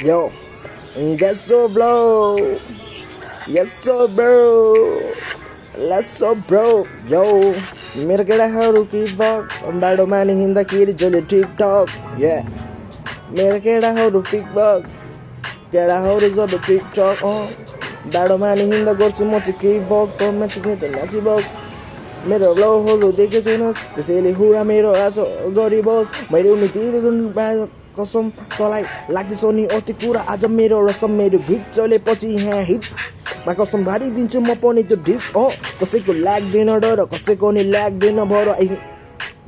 Yo, get so blow. Yes so bro. Let's so bro. Yo, मेरो केटाहरू कि बक बाटोमा नि हिँड्दाखेरि जसले टिकटक yeah मेरो केटाहरू फिक बक केटाहरू जब टिकटक बाटोमा नि हिँड्दा गर्छु म चाहिँ केही बक टममा चाहिँ त नाची बक मेरो ब्लगहरू देखेको छैनस् त्यसैले हुरा मेरो आज गरिबस् मैले उनीतिर पाएँ कसम तँलाई लाग्दैछ नि अति कुरा आज मेरो रसम मेरो भिड चलेपछि यहाँ हिट मा कसम भारी दिन्छु म पनि त्यो ढिप कसैको लाग्दैन डर कसैको नि लाग्दैन भर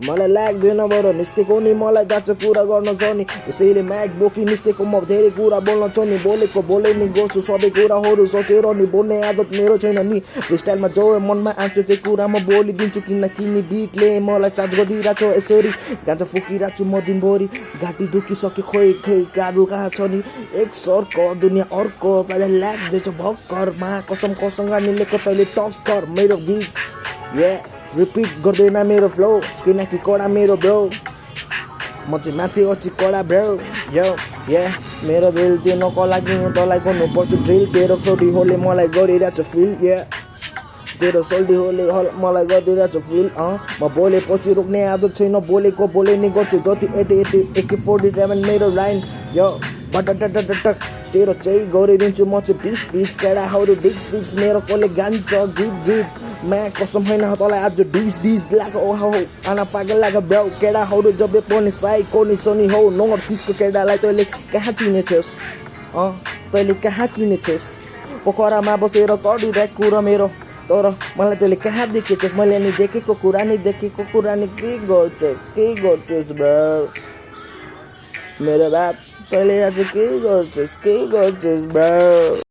मलाई लाग्दैन भर निस्केको नि मलाई दाँच कुरा गर्न छ नि त्यसैले म्याक बोकी निस्केको म धेरै कुरा बोल्न छ नि बोलेको बोले नि गर्छु सबै कुराहरू सोचेर नि बोल्ने आदत मेरो छैन नि फ्रिस्टाइलमा जो मनमा आउँछ त्यो कुरा म बोलिदिन्छु किनकि नि बिटले मलाई चार्ज गरिरहेको छ यसरी गाँजा फुकिरहेको छु म दिनभरि घाँटी दुखिसक्यो खोइ खोइ गाह्रो कहाँ छ नि एक सर्को दुनियाँ अर्को तैँलाई लाग्दैछ भक्करमा कसम कसँग निलेको तैँले टक्कर मेरो गीत रिपिट गर्दैन मेरो फ्लो किनकि कडा मेरो ब्रो म चाहिँ माथि अची कडा ब्रो यो मेरो ड्रिल त्यो नको लागि तँलाई गर्नुपर्छ ड्रिल तेरो सोल्डी होले मलाई गरिरहेछ फिल तेरो सोल्डी होले मलाई गरिदिरहेछ फिल म बोलेपछि रोक्ने आदत छैन बोलेको बोले नै गर्छु जति 80 मेरो लाइन यो बटक तेरो चाहिँ गरिदिन्छु म चाहिँ पिस केडाहरू डिक्स मेरो कसले गान्छ गीत मा कसम होइन तँलाई आज डिस लाग्यो ओहो आना पागल लाग्यो ब्रो केडाहरू जब पनि साई कोनी सोनी हो नर्थ इस्टको केडालाई तैँले कहाँ चिनेछस् तैँले कहाँ चिनेछस् पोखरामा बसेर गरिरहेको कुरा मेरो तर मलाई तैँले कहाँ देखेछस् मैले नि देखेको कुरा नि के गर्छस् ब्रो मेरो बाप तैँले आज के गर्छस् ब्रो